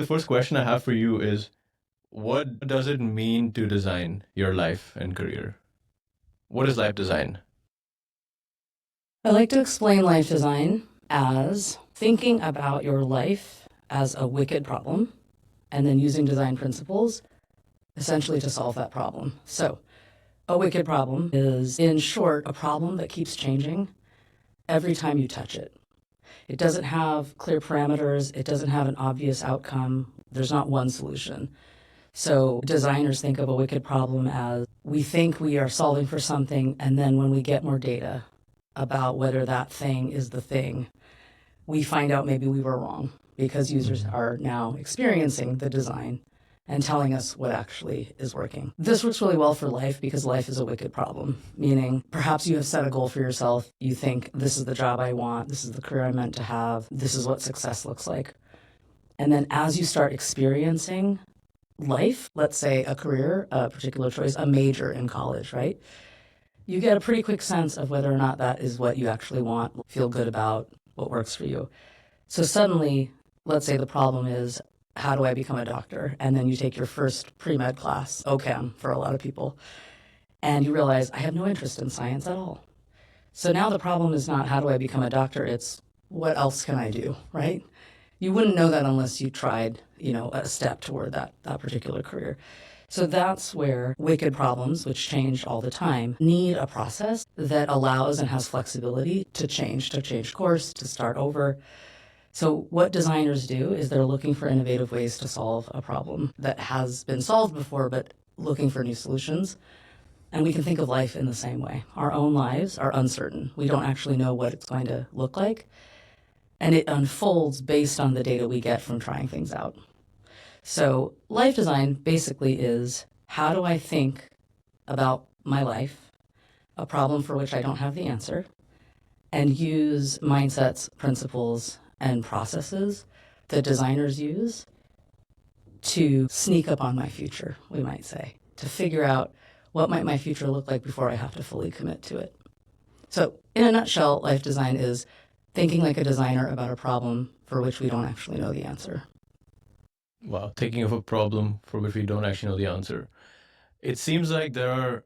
The first question I have for you is, what does it mean to design your life and career? What is life design? I like to explain life design as thinking about your life as a wicked problem and then using design principles essentially to solve that problem. So, a wicked problem is, in short, a problem that keeps changing every time you touch it. It doesn't have clear parameters, it doesn't have an obvious outcome, there's not one solution. So designers think of a wicked problem as we think we are solving for something, and then when we get more data about whether that thing is the thing, we find out maybe we were wrong because users are now experiencing the design and telling us what actually is working. This works really well for life because life is a wicked problem, meaning perhaps you have set a goal for yourself. You think, this is the job I want, this is the career I'm meant to have, this is what success looks like. And then as you start experiencing life, let's say a career, a particular choice, a major in college, right? You get a pretty quick sense of whether or not that is what you actually want, feel good about, what works for you. So suddenly, let's say the problem is, how do I become a doctor? And then you take your first pre-med class, OChem for a lot of people, and you realize, I have no interest in science at all. So now the problem is not, how do I become a doctor? It's, what else can I do, right? You wouldn't know that unless you tried, a step toward that particular career. So that's where wicked problems, which change all the time, need a process that allows and has flexibility to change course, to start over. So what designers do is they're looking for innovative ways to solve a problem that has been solved before, but looking for new solutions. And we can think of life in the same way. Our own lives are uncertain. We don't actually know what it's going to look like. And it unfolds based on the data we get from trying things out. So life design basically is, how do I think about my life, a problem for which I don't have the answer, and use mindsets, principles, and processes that designers use to sneak up on my future, we might say, to figure out what might my future look like before I have to fully commit to it. So in a nutshell, life design is thinking like a designer about a problem for which we don't actually know the answer. Wow, thinking of a problem for which we don't actually know the answer. It seems like there are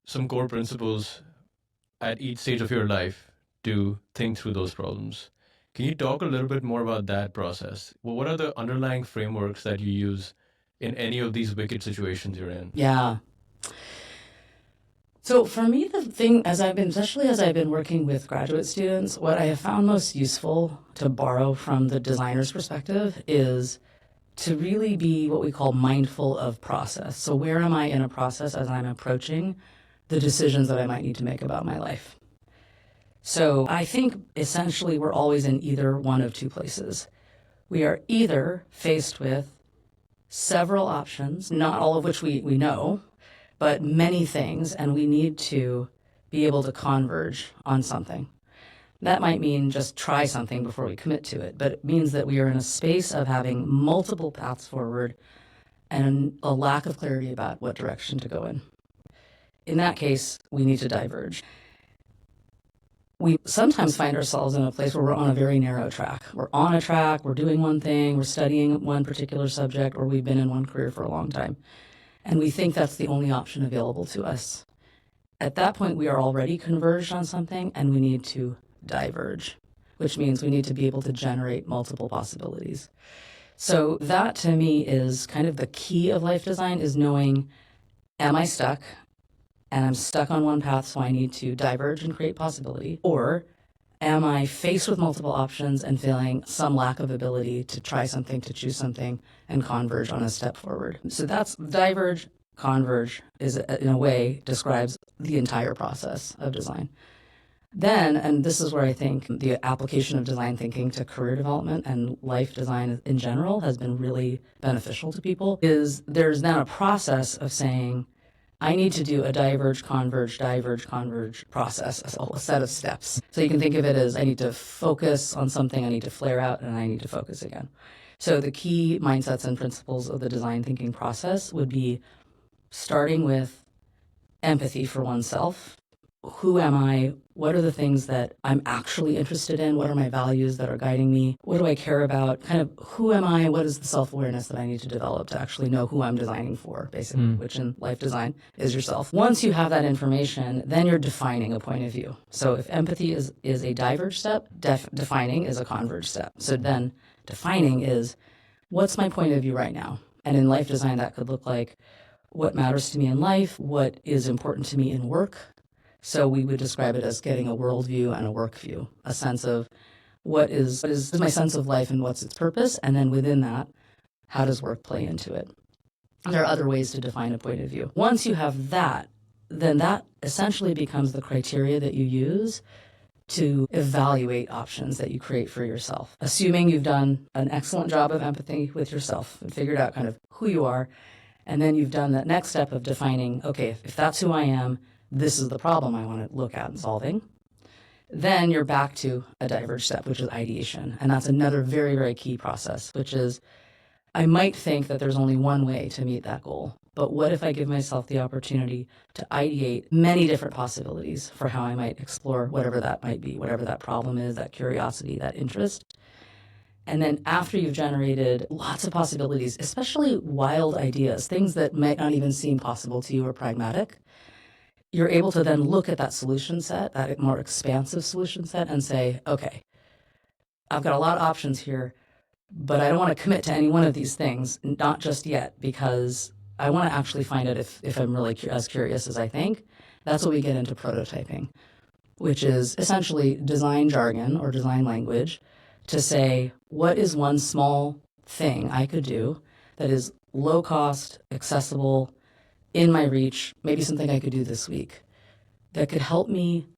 some core principles at each stage of your life to think through those problems. Can you talk a little bit more about that process? Well, what are the underlying frameworks that you use in any of these wicked situations you're in? Yeah. So for me, the thing, especially as I've been working with graduate students, what I have found most useful to borrow from the designer's perspective is to really be what we call mindful of process. So where am I in a process as I'm approaching the decisions that I might need to make about my life? So I think essentially we're always in either one of two places. We are either faced with several options, not all of which we know, but many things, and we need to be able to converge on something. That might mean just try something before we commit to it, but it means that we are in a space of having multiple paths forward and a lack of clarity about what direction to go in. In that case, we need to diverge. We sometimes find ourselves in a place where we're on a very narrow track. We're on a track, we're doing one thing, we're studying one particular subject, or we've been in one career for a long time. And we think that's the only option available to us. At that point, we are already converged on something, and we need to diverge, which means we need to be able to generate multiple possibilities. So that, to me, is kind of the key of life design, is knowing, am I stuck? And I'm stuck on one path, so I need to diverge and create possibility. Or am I faced with multiple options and feeling some lack of ability to try something, to choose something, and converge on a step forward? So that's diverge, converge is, in a way, describes the entire process of design. Then, and this is where I think the application of design thinking to career development and life design in general has been really beneficial to people, is there's then a process of saying, I need to do a diverge, converge process, a set of steps. So you can think of it as, I need to focus on something, I need to flare out, and I need to focus again. So the key mindsets and principles of the design thinking process would be starting with empathy for oneself, who am I? What are the things that I'm actually interested in? What are my values that are guiding me? What do I care about? Kind of who am I? What is the self-awareness that I need to develop to actually know who I'm designing for, basically, which in life design is yourself. Once you have that information, then you're defining a point of view. So if empathy is a diverge step, defining is a converge step. So then defining is, what's my point of view right now? And in life design, that could look like what matters to me in life, what is important to me in work. So we would describe it as getting a worldview and a work view, a sense of what is my sense of life and what's its purpose, and then within that, how does work play into it? There are other ways to define a point of view. Once you have that, then that essentially becomes the criteria that you use to evaluate options that you create for yourself. Assuming you've done an excellent job of empathy with yourself and figured out kind of who you are, and then you've done that next step of defining, okay, if that's who I am, this is the problem I want to look at and solving. Then you're back to a diverge step, which is ideation. And that's another very, very key process, which is I might think that there's only one way to meet that goal. But what if I give myself the opportunity to ideate many different possibilities for how I might explore whatever that might be, whatever that problem is, that curiosity, that interest? And then after you've generated lots of possibilities, especially wild ideas, things that might not even seem possible to you or pragmatic, you're able to then look at that solution set, that more expansive solution set, and say, okay, I've got a lot of options here, but I don't want to commit to any one of these things, not just yet, because I want to actually find out if I'm really as curious as I think. That's what we get into prototyping, which is essentially design jargon or design language to say, what is one small thing I could do that is low cost, accessible, in my reach, maybe something I could do this week that could help me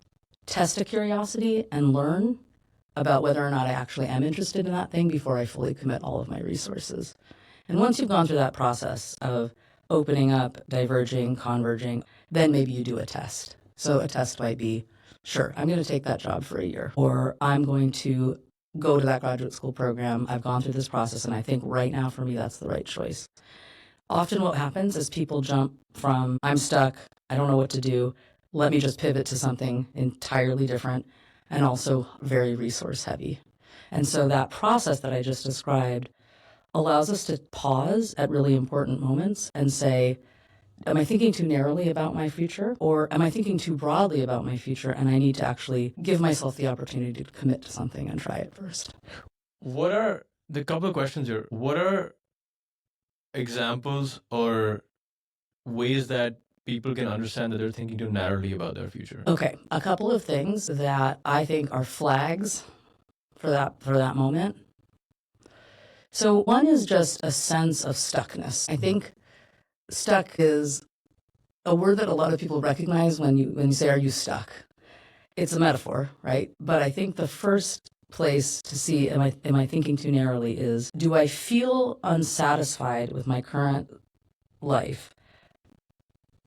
test a curiosity and learn about whether or not I actually am interested in that thing before I fully commit all of my resources. And once you've gone through that process of opening up, diverging, converging, then maybe you do a test. So a test might be, sure, I'm going to take that job for a year, or I'm going to go to that graduate school program. I've gone through this process, and I think right now for me that's the right choice. Often what happens is people jump from, I'm stuck, I don't know what to do, let me just pivot to something entirely different and also very resource heavy. And so that process that I just described allows us to pause at really important moments and say, am I thinking too narrowly about my future, or am I thinking too broadly about my future and I need to actually give myself the opportunity to commit to something and try it first? What are the couple of questions here? What are examples or ways that people can understand that they're thinking too narrowly about their future? Okay, a couple of things that I think are flags for that moment. So one is just a sense of stuckness. I think stuck is a word that a lot of people recognize when you say, are you stuck? It's a metaphor, right? But I think the first place to see, am I thinking too narrowly, is, do I feel unsatisfied with my current life,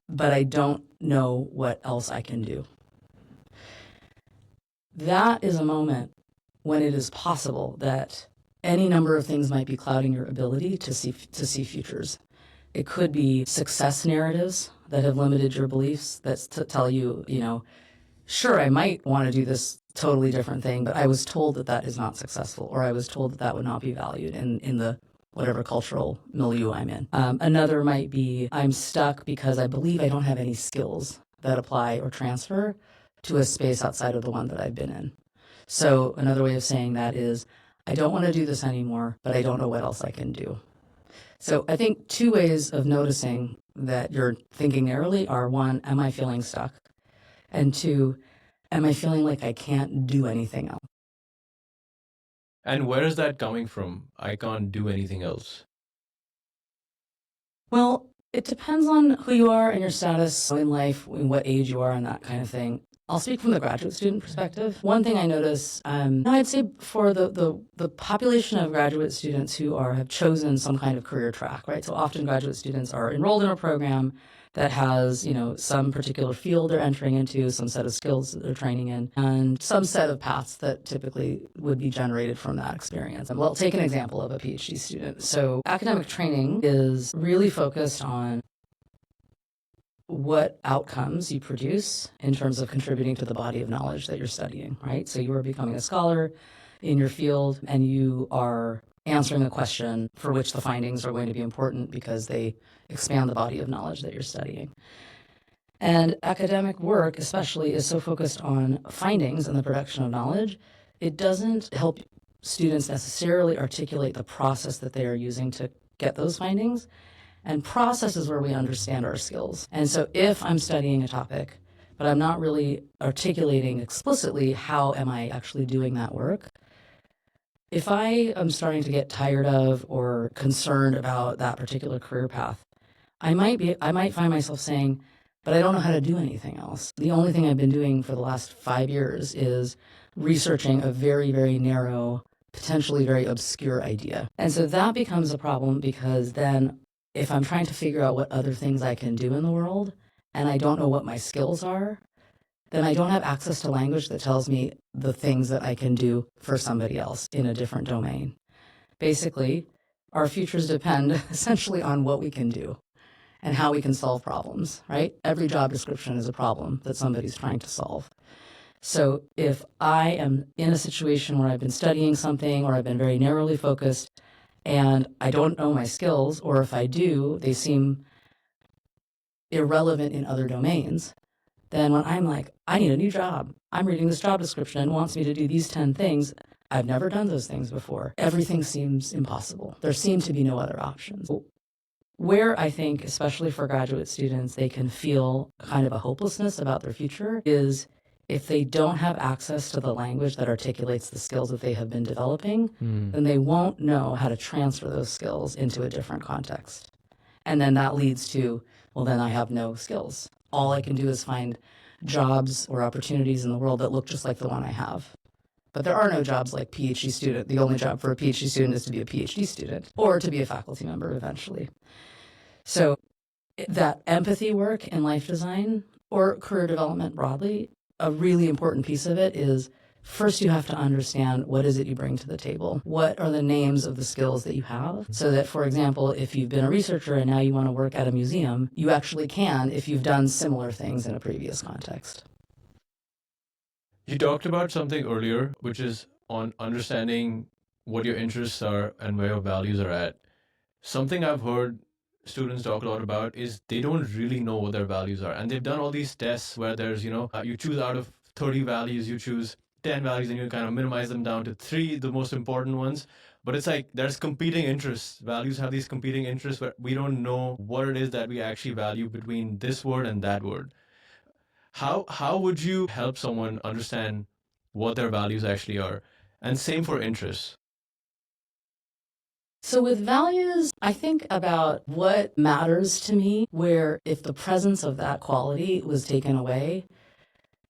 but I don't know what else I can do? That is a moment when it is possible that any number of things might be clouding your ability to see futures. It could be success narratives that have limited your beliefs, that tell you, sure, I might want to do this totally different thing, but I was told that that is not successful, or I was told that that would not be valued in the whatever cultural milieu I'm in. Another might be, I'm stuck because I believe I don't have any skills that apply or transfer to a space outside of the one that I've been in. So another way of saying that is, I don't want to do this anymore, but I don't know what else I can do. So I think two ways of noticing that you're thinking narrowly are, one, am I feeling stuck? And two, am I feeling like I can't do anything else? And where is that coming from? I can't do anything else. Well, it depends on who you are and your status in life, in what age you are, and that kind of thing. I'll speak from the graduate student perspective. One thing I notice, I'd say for the population of graduate students who have chosen some kind of career track, right? So often graduate students are enrolled in a program that has, some particular field they're entering into, some set of skills that they're training in, and some set of paths that typically would be generated from that experience. And well, take an example of a PhD student. So academic training is really focused on what outcomes you produce in terms of contributing to the body of knowledge that you're studying, right? So you are becoming a scholar in your field and you are answering a question for which the findings are going to be important because they expand the body of knowledge that you're studying. And academic work, especially, is so focused on findings and the production of knowledge, it doesn't help students necessarily articulate the process that they are using to get those findings. And process is where we understand our skills. And so if I'm studying a topic, but I'm not really articulating explicitly how am I actually doing that work, if I am starting to get tired of or concerned about that particular career path, I might find myself saying, but I don't know how to do anything else. The only thing I've been doing for the last 5 years is researching a very, very narrow, potentially very obscure idea. And so that becomes a problem because then if I'm trying to figure out what other things I can do in the world and I don't know what my skills are, then I don't have access to language that tells me the things that I can do for somebody else in a different domain. Basically, our futures depend essentially on what we can do and how we can solve problems, right? Every job description is a problem that somebody's trying to solve. So if I am in a situation where I've been studying something or I've been very narrowly focused and I don't know my skills, or if I do, they seem irrelevant in other domains, then when I'm like, I need a new job, I'm reading this job description and wants me to do these 10 things, I've never done those things before. Everything seems impossible. There seem to be no other options. Where I think, especially for graduate students, they can feel kind of a hopelessness about their future is if they don't have access to the language that articulates the skills that they have been developing, then they won't know how to transfer those skills into a different context. And then that leads to, well, then I have no skills. All I can do is find jobs or opportunities in the world that look just like the one I have. But there are no jobs like PhD student. The only job for a PhD student is to be a PhD student or to be a faculty member eventually. So that empathy work in life design or career development broadly, a really important piece of it is first you have to understand what is it you bring to the table. What are the names of the skills that you have? So that, for example, if you've been a researcher and now you want to work at a museum, you actually can if you've done similar things in a previous context. You talked about something earlier, which is on understanding what your interests are and where your values are at. Something I've heard students talk a lot about is they don't really know what their values are. And they've done all these tests where there's, you choose out of 30 values, you choose 10 values and you kind of minimize them down to 3, the most important ones. But it's like there's competing interests. Values have these competing interests where we don't know what it is that we actually value between this word and that word. How would you help someone understand what their values actually are? And same for interests. So with values, I think about what matters to me, where if the presence of that quality was taken away,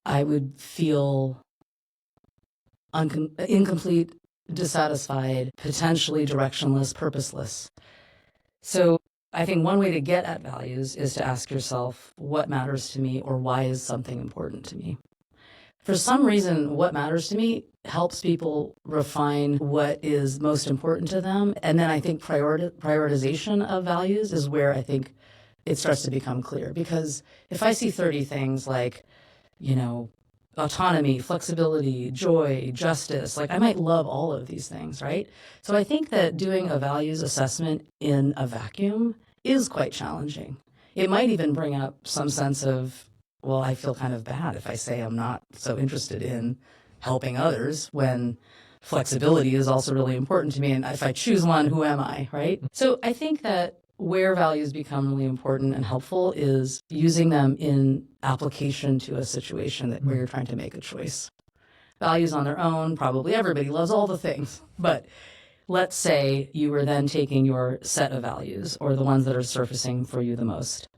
I would feel incomplete, dissatisfied, potentially directionless, purposeless. So I think one way to get at values is to ask yourself, what matters to me or why is something important to me? For some reason, what matters to me helps people refine what is most important to them. And then I think prioritization of values is where I think it starts to become clear. Because if I see 30 things like, autonomy, flexibility, joy, justice, like I might love all of these things, right? So I think that doing a values assessment in a vacuum is quite challenging. It might even bring up some sense of, well, I feel kind of bad if I say I'm not so interested in helping others when flexibility is also really important to me. And if I choose one, who am I, right? So I think that where values become really important and helpful is using them in application to a situation where you're trying to make a choice. Values on their own, probably everybody loves all the things. But let's say you were then taking your set of values or the ones that are surfacing for you the most,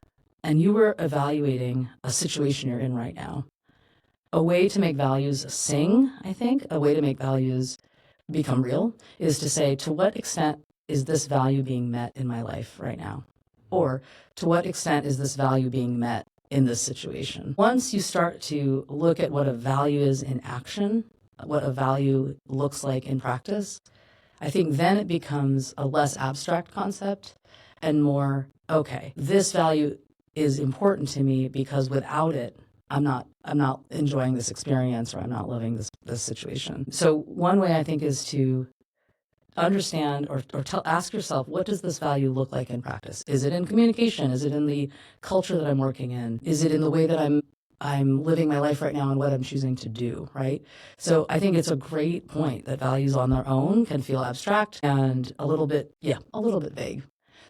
and you were evaluating a situation you're in right now. A way to make values sing, I think, a way to make values become real is to say, to what extent is this value being met in my life right now? Or to what extent is this value being met in this situation? Once you start to look at what a value is in action, what a value looks like in practice, I think then it becomes a less abstract concept and more, okay, this value is important to me because without it, I'm not enjoying this experience, or I'm not loving this situation. So one way I think is to understand or ask yourself, what does this value look like in practice? Is it in communication? Is it in the culture that I'm working in? Is it in the way that I'm living my life right now and what I'm choosing to do, right? So I think it's a great point that values on their own can feel abstract and a little bit vague.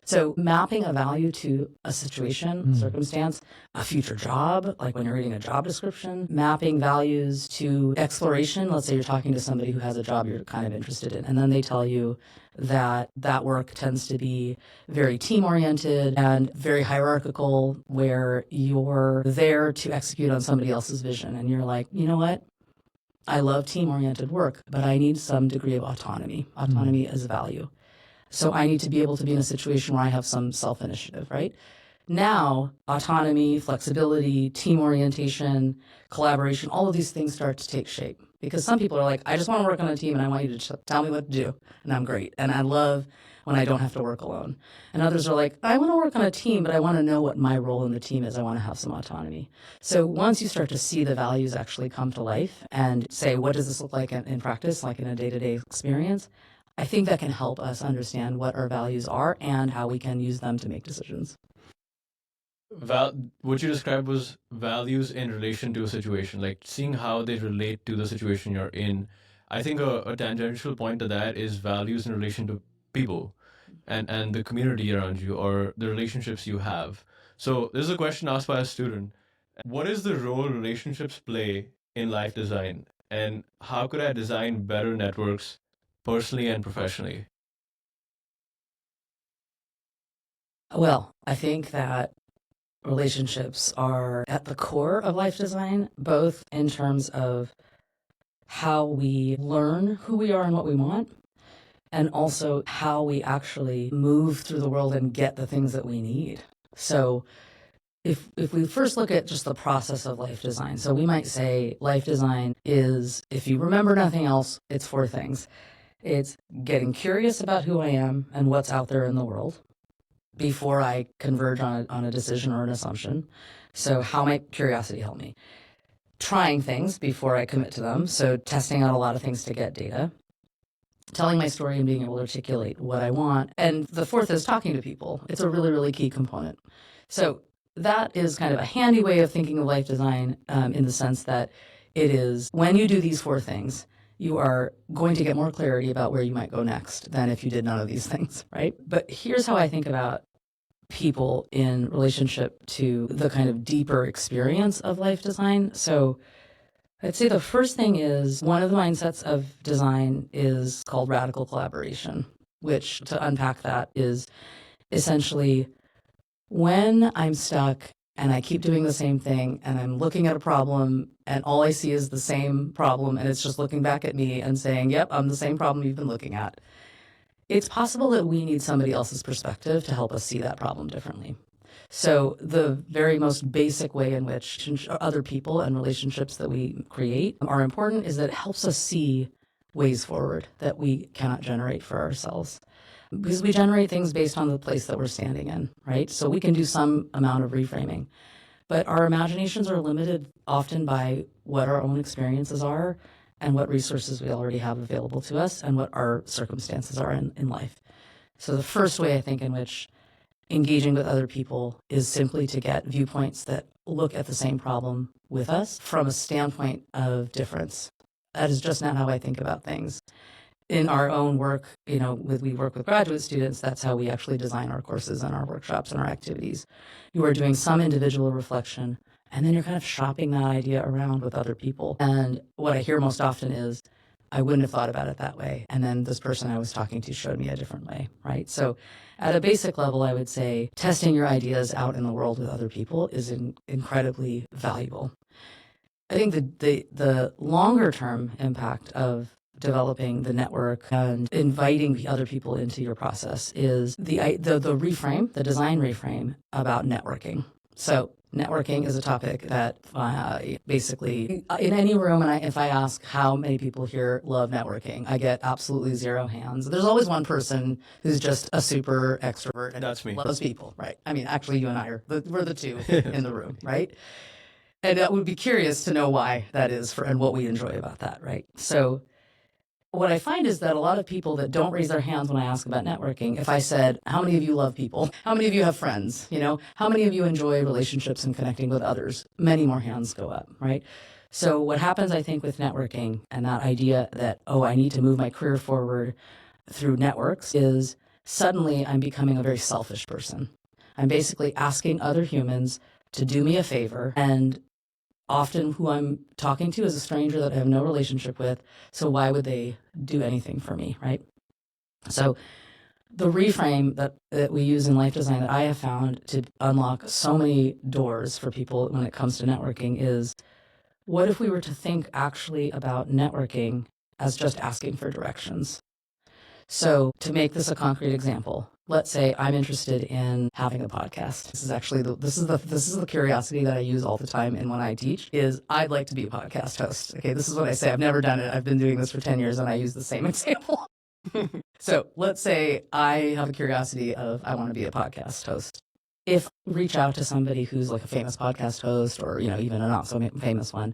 So mapping a value to a situation, circumstance, a future job, like when you're reading a job description, mapping values to exploration. Let's say you're talking to somebody who has a job you're kind of interested in, and then they tell you that that work tends to be very team-oriented and very hierarchical, where you're there to execute on somebody else's vision. And you're like, you know what? I love team-oriented work, but I need some degree of autonomy. Autonomy is a value. So I need to be able to be in a situation where I have some self-initiative, right? Now, autonomy, flexibility, team orientation, collaboration, all of these things start to take shape. Because some people are like, I just want to work on a team and I want you to tell me what to do. And I'm great. And I love when I don't have to work alone. And others are like, I want to work on a team, but I want to know what my role in the team is. I want to have some autonomy. So once you start to see the values actually come to life and say, what does this look like in practice, like in a day-to-day experience? I think that can help us understand what our values are and how we can use them to make decisions. What you described was values in relation to a situation, like seeing how they relate to the situation you're in. I think a tangential point to that is values in relation to people and the community around you or the relationships you have. So this is a question asked by a student. What is the role relationships play in life design? And how could I design better networks personally and professionally? Well, I think that relationships are at the core of life design, both in terms of how we learn who we are and what we want, and also how we actually move through the world and get the things that we need. So if we first look at just the process of life design, so we might say life design is, if you remember nothing else, it's 4 things. It's getting curious about who I am and what's out there in the world before I converge on a decision or an assumption. So how might curiosity help me? Trying things before I commit to them. So testing out a lot of things to get data. Telling my story and being able to articulate what I want. And the 4th is talking to people. It's a really, really key component. So that is kind of a handy way of thinking of life design in the sense that it is when you do these 4 things, you are going to get more clarity about where you might go next than if you did none of these things, right? But here's how I think about people in relationship to the kind of deeper experience of life design. So I'd say the first thing is one of the mindsets of design is called radical collaboration, which, to unpack that, is essentially when I'm stuck and I keep doing the same thing and I'm looking at a problem and all I see is the same problem and it's just looking back at me and saying, yep, I'm the same problem you've been looking at. It's possible that we need somebody else's perspective to help us see that problem differently. So the very most basic way in which other people and relationships that we create are important is that it helps us see ways forward that we cannot generate for ourselves. Because we generate things based on the place that we're standing in, right? So we can do some amount of reframing. But our imaginations are limited often by what our own experiences are and what resources we already have available to us and what our circumstances are in life. So the first way I think in which engaging with other people is simply to get viewpoints that look at the same problem with us from a standpoint of difference. That is just not how I think about things. In our own work, we work with graduate students, that's how we actually design our courses and our workshops and our activities. You are doing some individual reflection, and then you're kind of shopping that idea around with other people. And what I hear most often is, I wouldn't have thought about it that way. And then this person I was talking to showed me a different way, right? So at a basic level, I would say testing your ideas out in the world with other people is incredibly valuable. I think the longer term impact of developing the network and inviting other people into your process is the reframe, the design reframe about networking. So Networking is a topic that basically in any room, and if I ask how many people here love networking, I get absolutely zero hands. There's always one person who's just a super extrovert and That's me. loves people, right? I mean, actually, you and I we're the two in the room, right? And I would be curious to know why that is and what we enjoy about that, right? So what I find is that a lot of people that don't raise their hands when I ask about networking, if I said, how many of you love people? How many of you have friends? How many of you enjoy relationships and connecting with others? Many more hands go up, right? So what happens, I think, with networking and that idea that, oh, I need to move my career forward through networks is suddenly I'm becoming a very selfish person. I'm basically asking other humans to do me a favor, and often who I'm talking to is a stranger that I have no relationship with. So why would they do anything for me, right? So the reframe that we use in life design that I have found to unlock so many doors for people when it comes to networking is, what if we were to think actually about networking as just asking for directions? So to make this a concrete example, let's say I'm interested in having a podcast. This is actually this is the curiosity that I use all the time, and when I teach is I'd like to be a podcast host. Okay, this is what I say. I've never done it. I've been doing this for 10 years, and I use the same example. So let's say I have a curiosity of I want to be a podcast host. If I reach out to somebody who's like a famous podcast host, or even a not so famous one,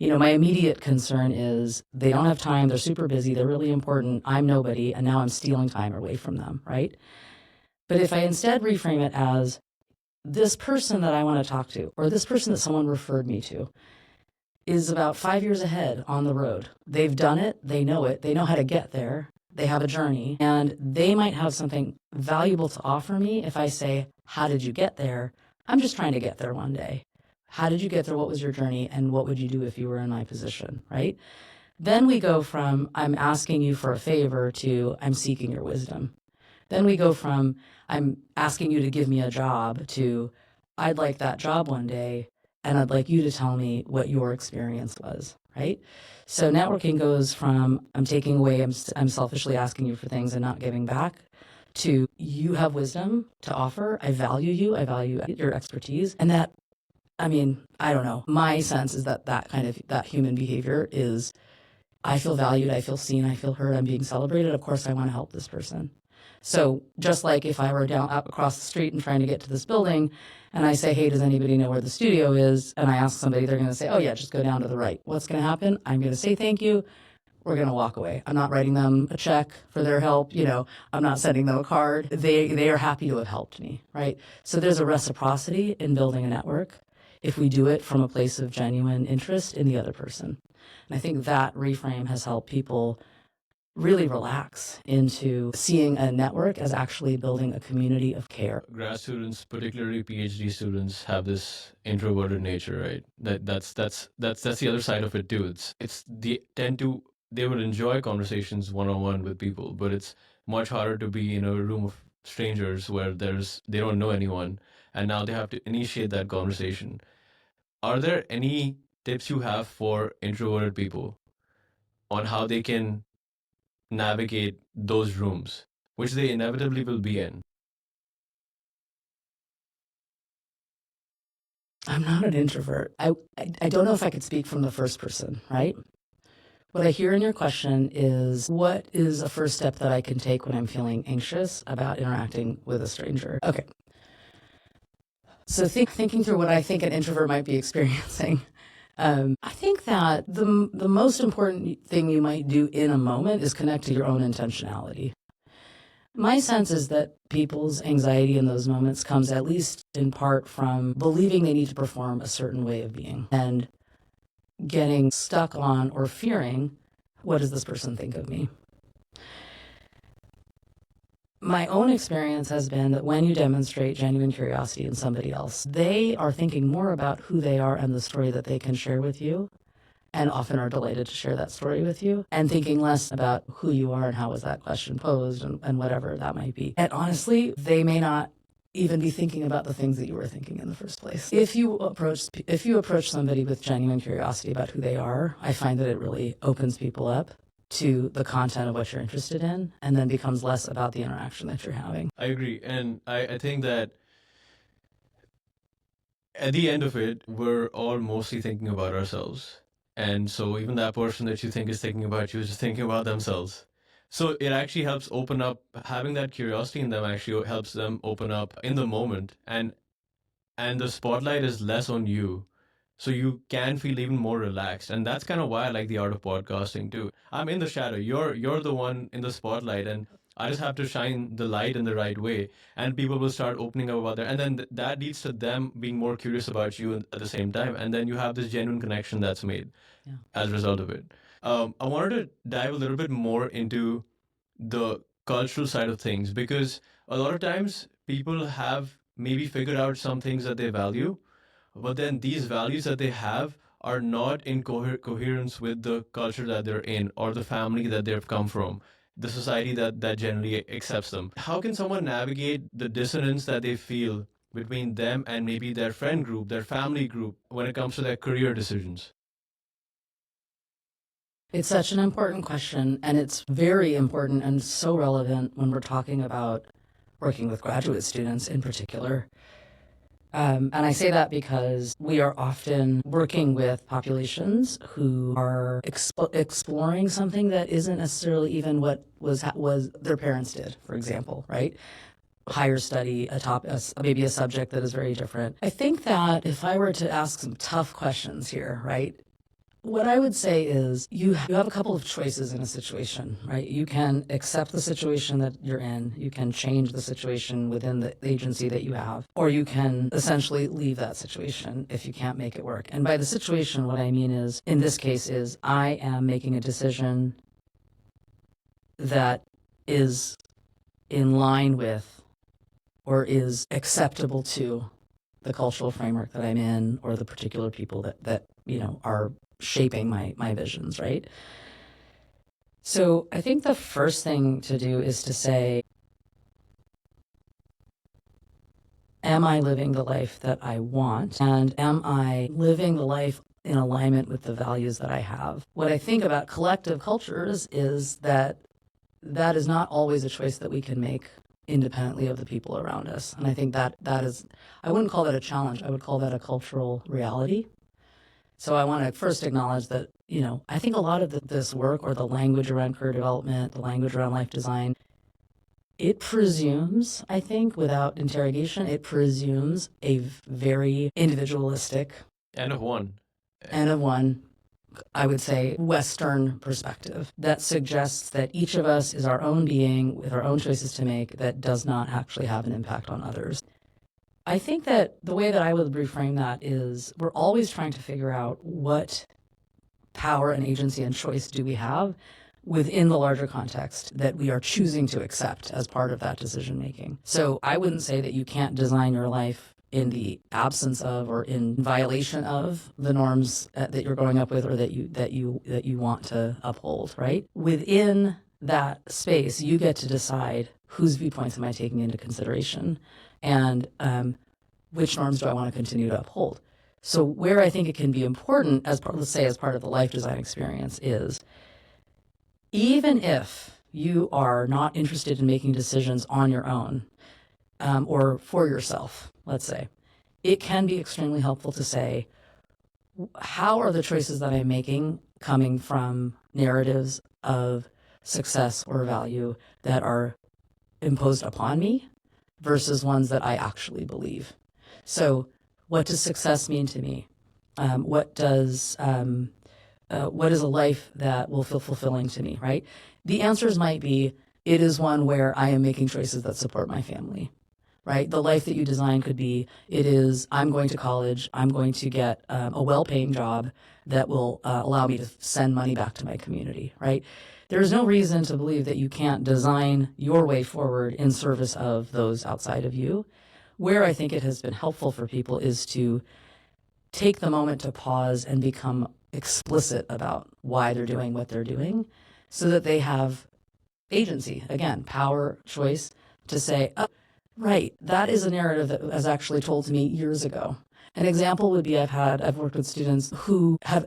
my immediate concern is they don't have time, they're super busy, they're really important, I'm nobody, and now I'm stealing time away from them, right? But if I instead reframe it as this person that I want to talk to, or this person that someone referred me to, is about 5 years ahead on the road. They've done it, they know how to get there, they have a journey, and they might have something valuable to offer me if I say, how did you get there? I'm just trying to get there one day. How did you get there? What was your journey? And what would you do if you were in my position, right? Then we go from, I'm asking you for a favor, to I'm seeking your wisdom. Then we go from, I'm asking you to give me a job, to I'd like that job one day, and I'd like you to tell me what your experience was, right? So networking goes from, I'm taking away, I'm selfishly asking you for things and not giving back, to you have wisdom to offer. I value you. I value your expertise. And that, I mean, I don't know. My sense is that human behavior is, I feel valued, I feel seen, I feel heard, I'm being celebrated. Of course, I want to help this person. So just like if I were up across the street and trying to get to this building, and I say, hey, does anybody know where the studio is? And I ask somebody, they're going to say, oh yeah, just go down to the right. What's going to happen? I'm going to say thank you. We're going to walk away. I'm not writing them a check for their help. I'm not sending them a card. They are happy to have helped me, right? So there's a reciprocity in building a network if we do it from a place of genuine interest in the other person. And I think that reframe has helped people really relax into seeing a network as actually building a community of care. Grad students, particularly PhD students, have this introverted nature, right? That's the other side of it too. They would enjoy conversations one-on-one with people, but it's much harder to be in a room of strangers where they don't know anyone, and now they have to initiate that conversation. Are there any tips you have for introverted people on how they can navigate those rooms, which they inevitably will be in? I'm not an introvert. I don't know if I could speak from the first person, right? What I hear in your question is, what is a first step that I can take when I'm feeling anxious about interacting with a stranger? Okay. So thinking through what I think an introvert might be experiencing, I think that the most important thing you might do in a moment is connect to your own intentionality. My sense is that people's anxiety in those moments comes at least in part from believing they need to perform a certain way of being and getting stuck on or fearing, what does this person think of me? My own experience has been that when you demonstrate genuine curiosity in somebody else, they are thinking more about who they are and the story that they can share with you, and often are delighted to share that story with you, and thinking less about who you are and how was that question posed and whatever that might be. And honestly, they may not even be thinking about the things that you were thinking in the first place. If you approach somebody with genuine curiosity about who they are, I find that it really opens people up to the content of what you're interested in, and then becomes less about the interaction that you're having. I agree. And I think that at the end of it, we're all mostly thinking about ourselves. And so even that person that you think is thinking about you is just thinking about themselves. So it actually helps open up, having that curiosity in them actually helps them open up in the moment. And the spotlight is less on you. So you can feel even more relaxed. And that's kind of why I like the art of podcasting too. I'm in the shadow. You're the one in the spotlight, and I just have to shine the light in the right way, and people will start opening up about that. And then that leads to them being more curious about you at the same time. And then you have this genuine connection that's made Yeah. as a result of it. I wanted to dive a little bit more into the cultural side of things, because a lot of times people have maybe figured out some things that they value, but then these values that they have are not in coherence with the culture that they're in or the family that they've come from, the society that generally accepts them. How can someone navigate the dissonance that they feel between them and maybe their friend group, their family group, when it comes to their career decisions? It's such an important question, and it's very important and so relevant when we're talking about working with graduate students in particular. And I say that because we are often working with populations who are exploring something that isn't necessarily even what was their parents did, for example, right? Higher study, maybe a subject that is very different. I think that if I were to ask some tough questions here, right? What I would say is you have a couple of choices in a situation, right? You can accept the situation that you're in. You can change the situation within the agency that you have, or you can essentially leave that situation if you can't make it work. And by the situation, what I mean is, in this case, is I am making a decision that is in line with or is acceptable to the cultural framework that I'm in, or the particular people that are shaping my visions, right? So I think the first thing to do is to say, am I living the life that I want? And am I living the life in alignment with the values that I have? What I think about collective cultures is that that is not always a choice that we can make independently of the people around us. And I think that is, I wouldn't call that a challenge. I would call that a cultural reality. So I want to first acknowledge that, I think a lot of this work, or the language around career development, the language around life design, it presumes, I think, without interrogation, it presumes a very individualistic N of one. N of one, I would say, Western perspective that suggests that each of us is our own being with our own choices to make that does not actually have an impact on others. I think that the way that I would reframe that is we're always trying to figure out what power and agency and choice do we have within the larger context that we are choosing to accept as part of that decision making. So I wouldn't say that you can't design your life in the absence of or in violation of the norms that you're growing up with, or that you want to uphold, right? Within that space, you get to decide whose viewpoints am I taking into consideration, and which norms do I want to continue to uphold. So where I think it can be important, as part of the life design experience, is even if you are not interested in making decisions on your own, or for yourself, let's say, it can be extremely helpful to say, how are the choices that I'm making coming from narratives of success or value that are imposed upon me versus ones that I actually believe? So what does success mean to me? What is a life that will feel fulfilling to me, right? The answers might be, it is one where I am making choices that support my family, right? The life that you design could be, it is, I'm going to college, I'm going to get a well-paying job that will allow me to send money back to my community, right? There's no reason to believe that you can't design your way forward in service of those outside of you. Where I think it has been helpful for people is to take the moment to pause and become explicit about why they're doing what they're doing, so that they have agency, again, power, choice, to say, oh, right, that is a narrative that was actually told to me years ago. An example would be, I've worked with students who have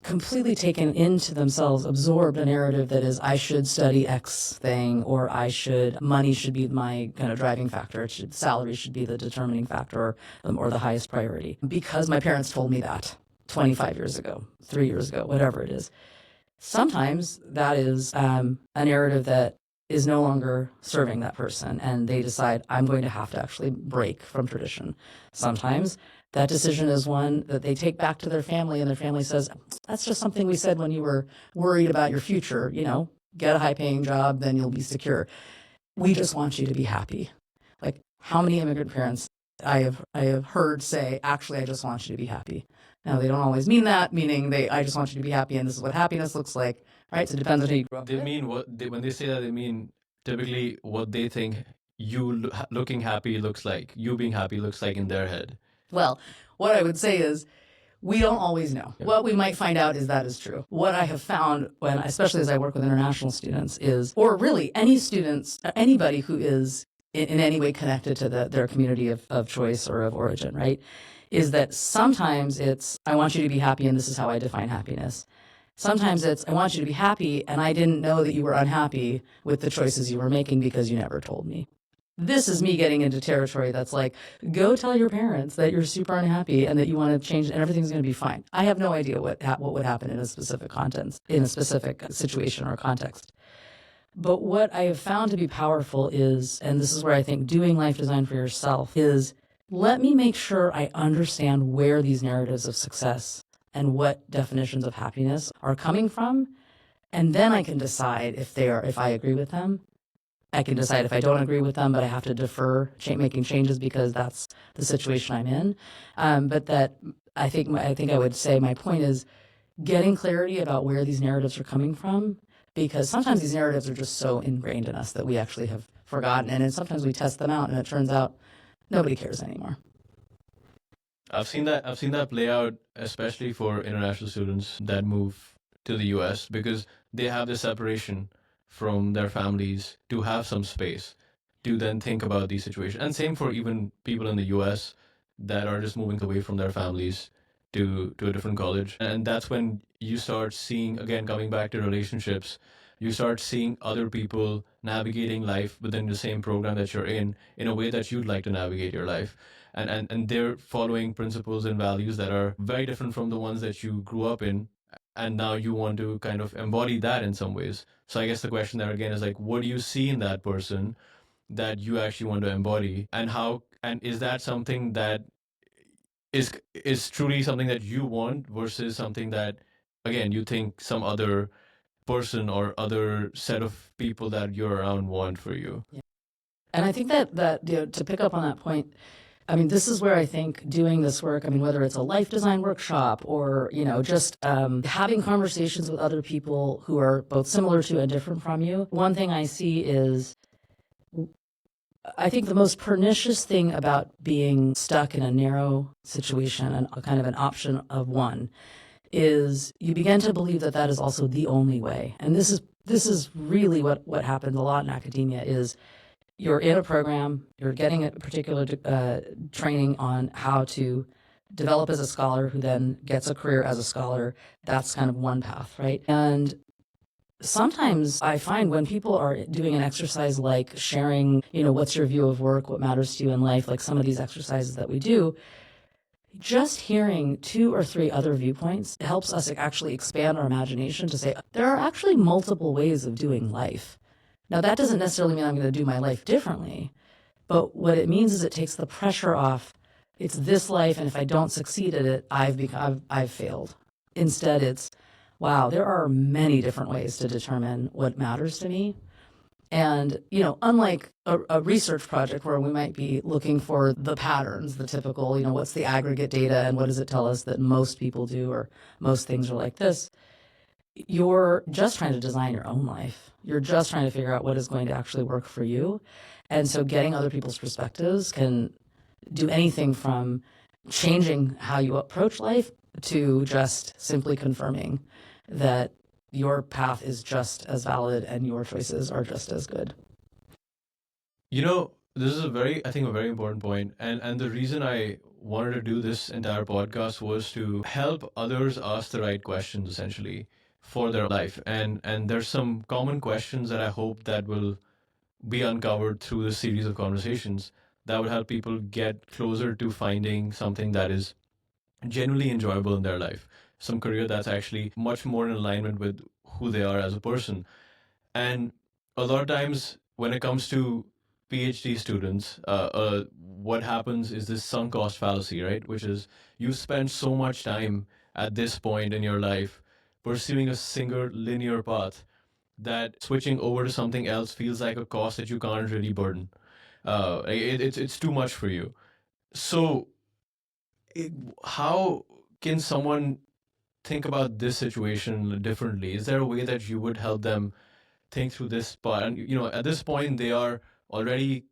completely taken into themselves, absorbed a narrative that is, I should study X thing, or money should be my kind of driving factor. Salary should be the determining factor, or the highest priority. Because my parents told me that 25 years ago, 3 years ago, whatever it is. Sometimes that is a narrative that is no longer serving that person, and they decide, I'm going to have to actually break from tradition. Sometimes that decision is one that they take back to their family, and their family says, that's just something we said when you were worried about your future. Get a high-paying job, then you'll be secure. We just want you to be happy. Like, how many immigrant parents I have heard say, actually, I just want you to be happy. Now, they don't always mean that, meaning I just want you to be happy, and this is what happiness looks like, right? So it depends on who you grew up They with. mean when they say that, they mean typically what they think looking happy looks like, you being happy looks like in their head. Well, what I would say is, we don't always know. Yeah. What we might find out is that is true. What I have found especially as I work with international students or really anybody who is in any way connected to their community of choice or of origin, right? Is that sometimes it's, I want you to be happy and this is how I define happiness. Sometimes it's, I want you to be happy and I didn't know that you were unhappy with the choices you were making because you never told me. This is me getting into territory that's like, go tell your parents that you're super unhappy and that you want to change and everything's going to be fine. I have no idea what would happen in a specific in a specific situation or context. But what I have found to be powerful is, and this is where I think doing life design for yourself is, let me make sure I understand where these narratives of success and what definitions of happiness are coming from, and then I can decide if I agree with them. I can decide if I don't agree with them, but I have to defer making changes because that's the situation I'm in. But that I think I would say my point is getting clarity about where these narratives are coming from, because sometimes these narratives are just so ingrained in us that we actually have forgotten, and then sometimes we test them out and it turns out nobody cares anymore. I've seen that play out, especially for international students that move to the US, because they have this separation from their families to have some space to then think about these situations. And same for even people in the US that are just moving away from their families to a different college. And that's when you start seeing, again, coming back to relationships, you start seeing other people navigating life within the same program that you're in a way that you'd like to navigate your life. And they're following principles and values that are very different from the ones that you grew up in, and now you want to kind of embody that in some ways. So I guess the question there again is like, what do you see in that person that you actually want to embody, and is that something that is truly something that you want versus something that, again, you think some other person or other set of people that you're around want for you? Yeah. And I think that to pick up on that point, I mean, this is where I think doing this work, I mean, whether it's a life design workshop or, just having conversations with other people who are both similar to and different from you, one thing I see is, I think the most pernicious thing about being stuck in a narrow situation and a kind of an option of one is you begin to believe that that is also the only way. And this is really what happens a lot in academia is, you're in a program, you're getting a particular training on how to develop as a scholar who then gets a career as a scholar. That's kind of one path, right? And sometimes I find when people are doing an exercise like sharing, what's your view of work, what matters to you in life, like some of these exercises that we do, just hearing 2 or 3 other viewpoints helps us actually expand our imagination to say, there are actually multiple ways of doing life. Now, that doesn't necessarily mean I'm going to do my life differently, but what it means is it takes the pressure off. It's this life, and if I don't succeed at it, I've failed. Instead, it's, wow, there are many different ways to determine what matters to me. And, unlike a research project where we might be looking for the patterns, the typical, what's the aggregate data and what does it tell us that most people do or most things are like this, you're just trying to design your own life. You're just trying to figure out what is going to actually work for you. And so getting other people's perspectives can do anything from changing how you approach life to just simply confirming that your path is just as valid and your choices are just as good. This is I think, a very important point. And the reason I wanted to do this entire podcast was to help others ask the right questions, essentially, for their life. And there's some common questions that I hope that will be uncovered through this series of conversations that would help people get closer to finding something that is genuinely enjoyable in their life, some career that's actually much more in alignment with who they are as a person. And a lot of times when it comes to PhD students, what happens is this sunk cost fallacy, right? Which is you spend so much time at this point in your life pursuing a single linear path that switching over to something else feels like a cost that you can't really burden. It's too much for you. So, it, how can someone think about this situation differently? Is there a way that you would help them think through this part? And at this point, they are already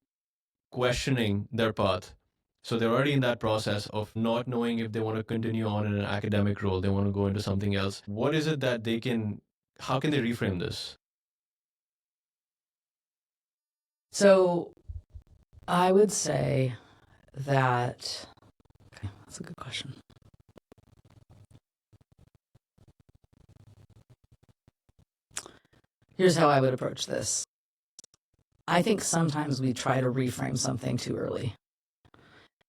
questioning their path. So they're already in that process of not knowing if they want to continue on in an academic role, they want to go into something else. What is it that how can they reframe this? So I would say that, okay, that's a good question. Here's how I would approach this. I think sometimes we try to reframe something too early.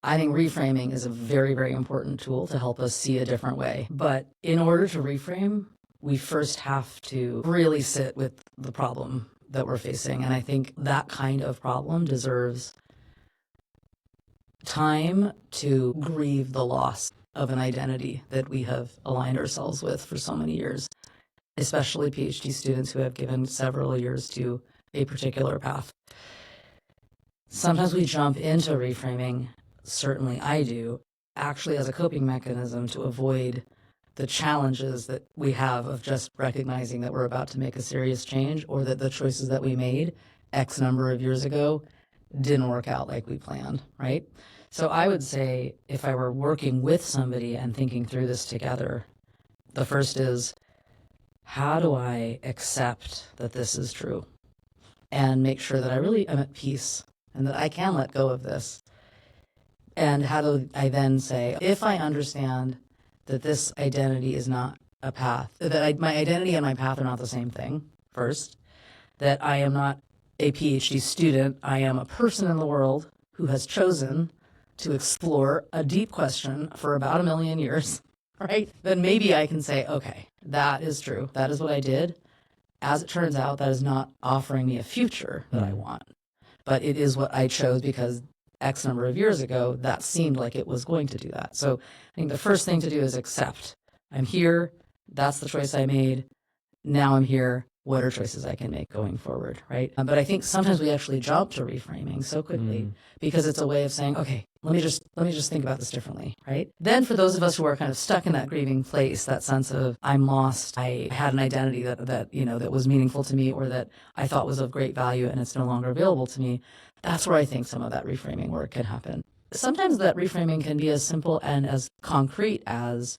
I think reframing is a very, very important tool to help us see a different way. But in order to reframe, we first have to really sit with the problem that we're facing. And I think that kind of problem deserves time to grieve the loss of an identity that we have aligned ourselves with for so many years, especially PhD students who have given several years to a particular path. Sometimes we jump into reframing, certainly I do, actually as a coping mechanism to avoid the challenges that we have of just recognizing that we're about to make a serious change, or that the choices that we made X number of years ago didn't work out like we planned, right? So I would say if I were working with somebody and thinking through this together, the first is, how do I accept that this is true and make sure that I really am at peace and that I can let go of this? And how do I then say, if I understand that this identity is not a path, that my identity and my path are not the same thing, first, that I am not a PhD student, I am a person in the world who has chosen to explore a deep question for about 1,000,000 years, right? Then maybe I can say, okay, that is true. That is what I did. As it turns out, that is not offering me a future that I want, but it is what I chose because X number of years ago, that seemed like it was going to do that. So I think the first thing to do is accept. I'm here. That's the choice I made. Now I'm here. What are choices I can make going forward, right? But I think sometimes we actually jump to reframing so quickly because it's a way of saying, okay, let me just think about this differently, right? Then for those of us who are kind of stuck in that grieving place, that sense of I'm lost, I had an identity that was meaningful to me, or that I thought was of great value and it's no longer available to me. That's where I think some of that reframing work can happen. Sometimes that reframing can be as simple and as concrete as,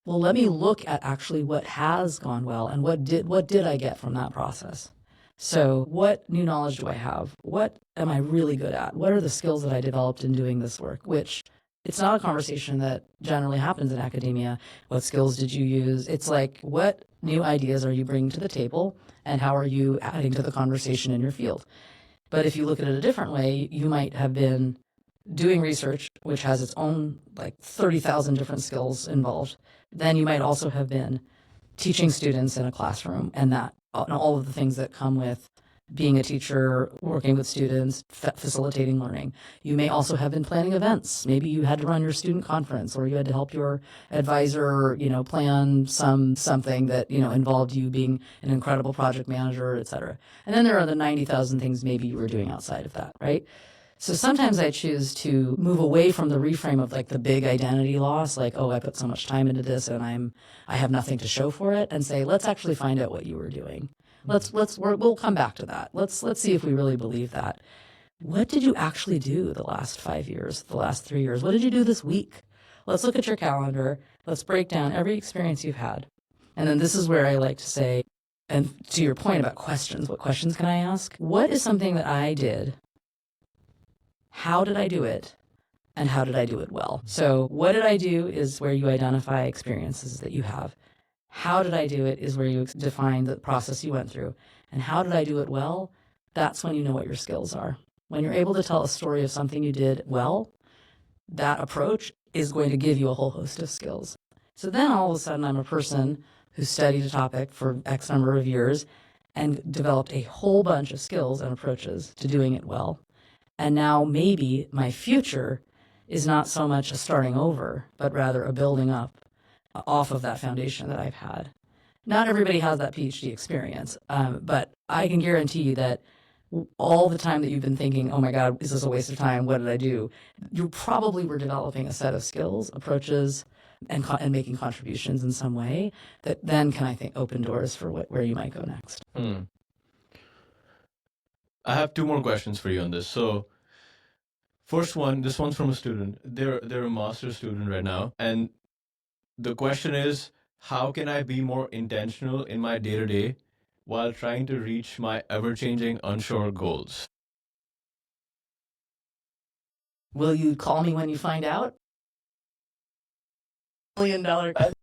well, let me look at actually what has gone well and what did I get from that process. So what new knowledge do I have? What am I really good at? What are the skills that I developed in doing this work? Which it's not a conversation that generally happens in academia. What skills did you use? It's like, what new ideas are you bringing to the table and how are you adding to the conversation in your field? But if you look at it a different way, you might have been doing research, which has its own like 30,000 different skills involved. Then you might also have been teaching students in a classroom, and all of the things that come with being a teacher, working with students, facilitating learning. You may also have been planning events. Maybe you had to run your student conference, or you had to help your advisor, plan something that, involved you being an incredible project manager, et cetera. And then there are the 90,000 things maybe you were doing outside of that, right? So sometimes I choose to move away from the reframe of like the big identity loss, like, oh, I put so much time into this and I have nothing to show for it, and say, let's actually find out what you were doing. We'll come back to that. Let's see if we really believe that. What did you actually do the last 5 years, the last 3 years? What did you do this week? Let's look at your calendar. Let's break down every experience you've had. And then this is where I like to say, and to your point about questions, what questions can I ask? What is something that I did how did I do it? And how did I do it well? So what did I do is where you identify experiences that you have. How did I do it is where you define the process you went through. And how did I do it well? That's when you know what your skills are. When you're able to tell a story of something you did well, that approach is going to give you a whole host of skills. So then all of a sudden I'm a person who studied a topic for X number of years and developed a whole bunch of skills and approaches to doing it well. And now maybe my future is not so much a starting over, but rather a building up off of that foundation that I've had. Not everybody has that PhD experience, but I can guarantee you that all the time that you've been thinking, oh my God, is this a waste of time? What did I do? You probably were developing a set of skills, approaches, and making contributions in some way that then can, I think, open doors for where you might go next. I have two more questions for you on this. So, first one, this one's from a student. They're a master's student right now, and the question is, how can I be more intentional in my day-to-day while trying to reach my ever-changing, unsure goals? Will you call me when you find out? $1 million question.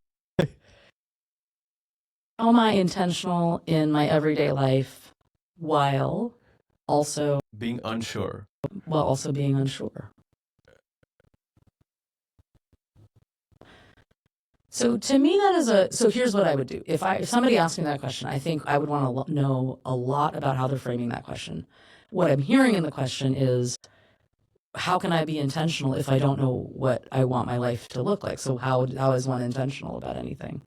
How am I intentional in my everyday life while also Being unsure. being unsure? So to me, so here's what I would do. If somebody asked me that question, I think I would want to know a lot about how they're framing that question. What I'm hearing in the question is, how can I be intentional if I don't know what I want my life to look like? So how is one intentional about anything?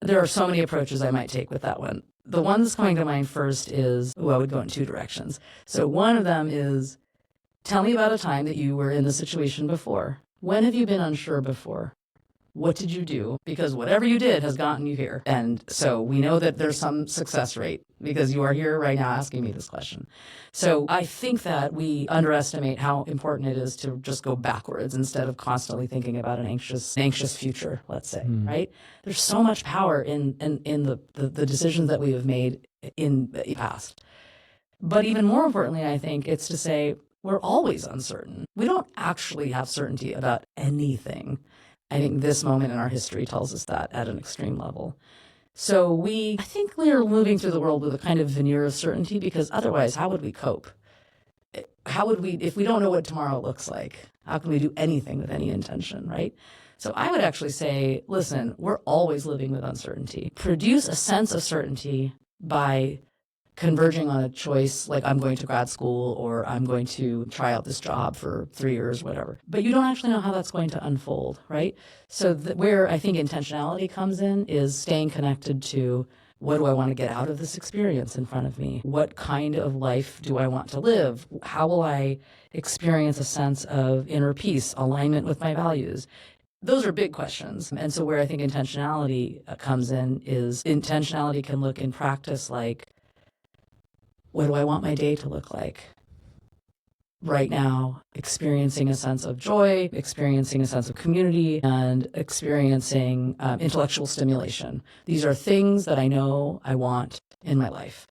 There are so many approaches I might take with that one. The one that's coming to mind first is, I would go in two directions. So one of them is, tell me about a time that you were in the situation before. When have you been unsure before? What did you do? Because whatever you did has gotten you here. And so we know that there's some success rate because you are here right now asking me this question. So I think that we underestimate how important it is to just go backwards instead of constantly thinking about an anxious future, let's say, right? There's so much power in the decisions that we have made in the past. But even more importantly, I think it's to say we're always uncertain. We don't actually have certainty about anything. I think this moment in our history tells us that at an extreme level. So I think we're moving through the world with a kind of veneer of certainty because otherwise, how would we cope? If we don't know what tomorrow looks like, how can we do anything with any intention, right? So I would actually say, listen, we're always living with uncertainty. Produce a sense of certainty by converging on a choice like I'm going to grad school or I'm going to try out this job for 3 years, whatever. But you don't actually know how that's going to unfold, right? So where I think intentionality comes in is staying connected to what do I want to get out of this experience in front of me? What kind of life do I want to live? How will I experience a sense of inner peace, alignment with my values? Those are big questions. And so where I think intentionality comes in is intentionality can look in practice like, what do I want my day to look like? Right now, experiencing a sense of joy, experiencing a sense of community, and experiencing intellectual stimulation. These are things that I know I want in my life.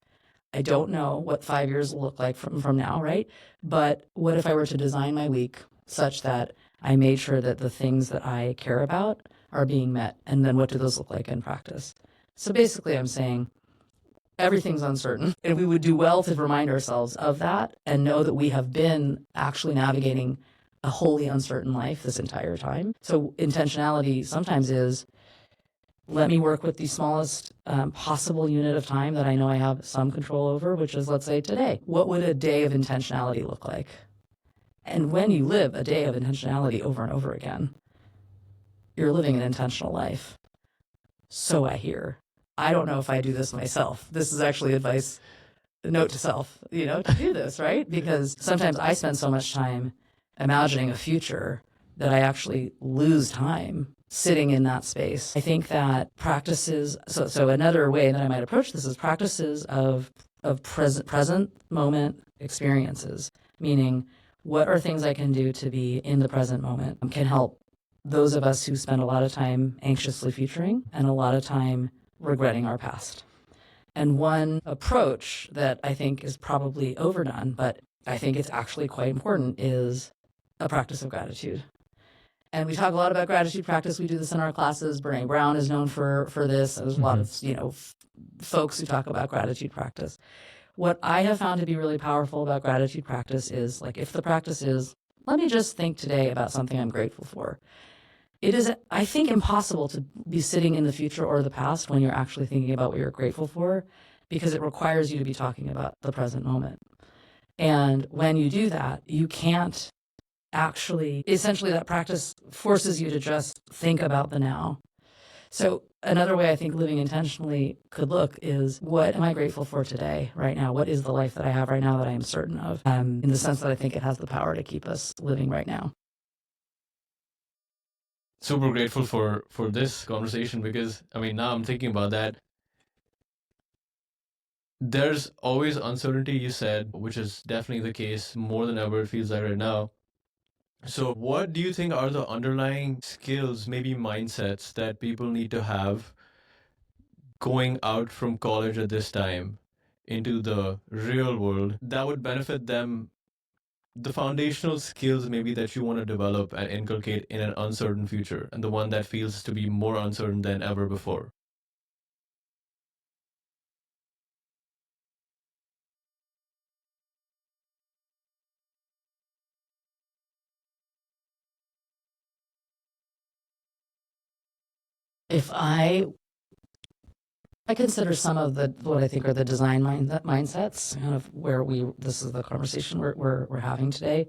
I don't know what 5 years will look like from now, right? But what if I were to design my week such that I made sure that the things that I care about are being met? And then what do those look like in practice? So basically, I'm saying, everything's uncertain. And we would do well to remind ourselves of that and know that we have been actually navigating a wholly uncertain life this entire time. So intentionality sometimes is, let me work with the smallest possible unit of time that I know I have some control over, which is, let's say, today. What would a day of intentionality look like? And when you live a day of intentionality over and over again, you're living an intentional life. So I hear. I don't know if I do this myself. This is actually advice, note to self, to do this, right? Because sometimes I spend so much time imagining a future that I actually lose time sitting in that space. I think that practices, so another way that I might approach this is practices of present moment experiences, meaning what are things I can do to be in the present moment can help those of us who spend a lot of time anxiously futuring and a lot of time regretting our past. And one approach that I think is probably overdone, but I think it's actually quite important, is a practice of gratitude. And we talk a lot about gratitude practice. We do this in our classes. Brene Brown is known for this. There's a lot of, folks who talk about gratitude practice. What I have found to be really powerful about gratitude practice is, like, if the practice is, let me just think today about something I'm grateful for. It is, I think, impossible to be sitting in the future or the past when you're actually thinking about what you're grateful for, because it requires you to be talking about the present moment. And when you do that, you can't actually, essentially, that practice forces you to just think about the now. So another way I think living intentionally could look is, what am I grateful for today, right now? What is the life that I have right now that I am certain of? In the sense that I think it has the power to keep us living right now. Super grateful for this conversation, because now I'm thinking about that. There's always uncertainty, you said, which is definitely the case more than ever, it feels like right now. So what do you think are the underlying skills, maybe mindsets, that people need to have going out from college at this time into the real world that would benefit them? The foundational skills maybe that you want to develop and inculcate in an uncertain future, and the one that feels to be more uncertain than ever before. If I consider some of the, what I think are the design mindsets, kind of where this is the conversation we're having today.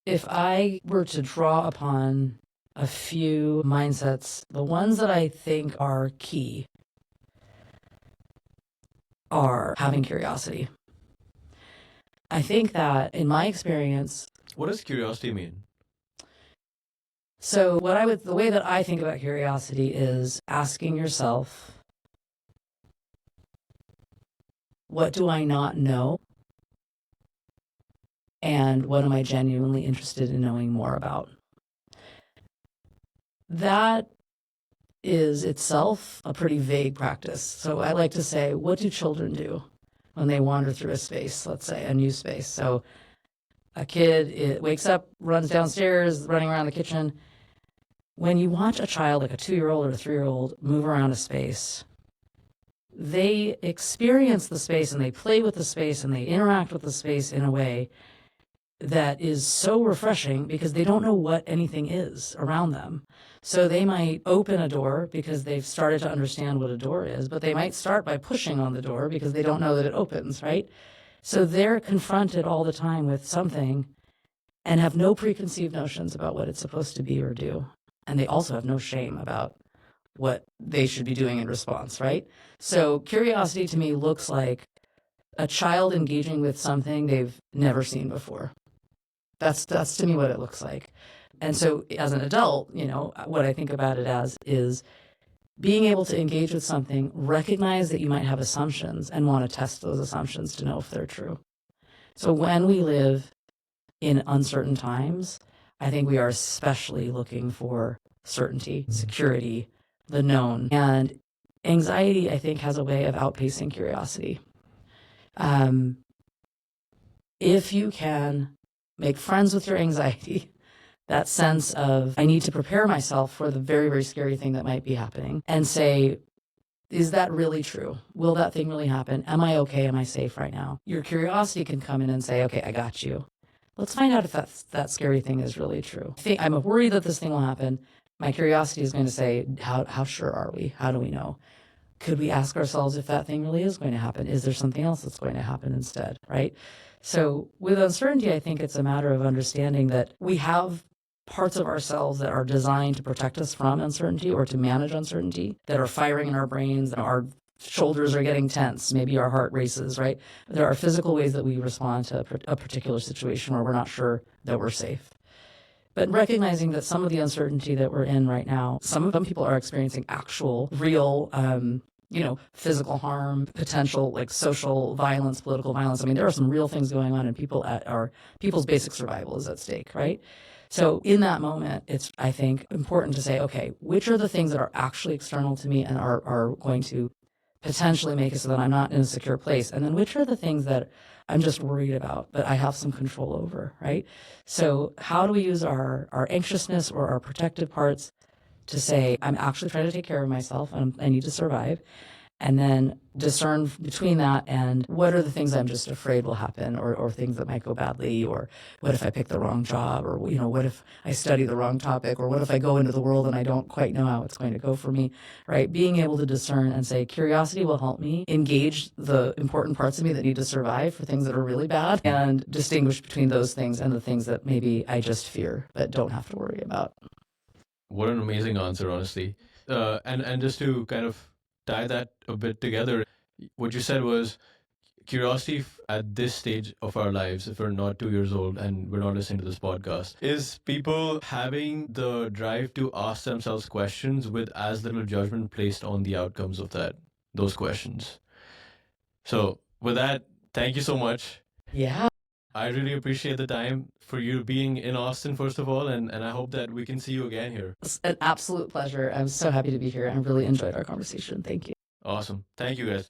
If I were to draw upon a few mindsets, the ones that I think are key are having curiosity. I think that, in my experience, What does curiosity mean? so the way that I think about curiosity is asking yourself, what do I not know? And what am I genuinely interested in knowing more about? That is itself a pretty vague practice. So I like to say, what do children do when they wander through a space, let's say a new space? So a kid wakes up, runs downstairs, running around the kitchen. When you watch a child, like a 2-year-old or a 3-year-old, move around a space, they experience the space and they play with the space and they interact with the space in a way that is so refreshing, because they don't know what anything is around them. So they might open a door because they've started to understand what a door is, but they might start by pushing on the door because they don't know that it opens, right? So they're confronted all the time with something and have no preconceived notions about what it's supposed to be or do. And they also have no shame about what they should be doing in response, right? So curiosity to me looks like a child engaging with something they've never seen before. That's to me what it looks like. And so as an adult, what I think about it as is being able to engage with something, recognize that you might have assumptions and want to test those assumptions to know if they're true. So when we live in uncertain times, I think we are especially looking for certainty, security, the known. And anxiety, I think, has a way of outpacing curiosity. If you can make friends with your anxiety, that sense of, I need to prepare myself for the very, very scary thing that might be happening, and say, is that really true? Will that thing really happen? Am I okay? Am I safe right now? Your curiosity can come in and say, okay, I got you. Let's find out if that scary thing is really true. I'm worried that this thing will happen. My curiosity is going to say, how sure are we? How do we know? Could we ask ourselves if that thing really is going to happen? Is there something else that's going to happen instead, right? So with uncertainty, I think it's a matter of understanding that we have parts of ourselves that are designed to protect us from uncertainty or to manage uncertainty, that are firing in our brains, and our shoulders are getting tense, maybe our heart races, right? There are physical ways that we respond to a particular situation where we're not sure that we're safe. But recognizing that some of the uncertainty that we're in right now, some people are experiencing actual, real, physical harm, potential, like social violence, political violence. There are some real things going on, and people's basic survival is at stake, right? So in that moment, it's, I think, important to say, okay, which are the things that are actually external to me and are going to potentially make it so that I'm not in a secure place? And then which are the things that I'm just worried about, but I have some control over, right? So how do we use our anxiousness or our protective parts to say, I'm actually trying to take care of myself and I need to survive? And then discern between that and what are the things I'm just afraid will happen, or things that might go badly, or what if I pick the wrong job, or what if I study the wrong topic, or what if I go into the world and I don't quite know how it's going to go for me, right? Being able to discern and say, curiosity will help me engage the important parts of me that need to survive for things that are really bad, and distinguish between those things and the things that maybe I just fear but don't have to worry about. What an amazing answer, honestly. And just to kind of tie that a bit together, what you said was curiosity at this stage of our lives, if we're not 2 years old and we're not listening to this podcast, is people having the drive to ask themselves questions with as little judgment placed on the outcomes of those questions. So with that, thank you so much. Yeah. I really appreciate the time for you being in Austin, first of all, and I hope that we can see you again here. It's an absolute pleasure. I'm so happy to be here. I really enjoyed our conversation. Thank you. Awesome. Thank you, guys.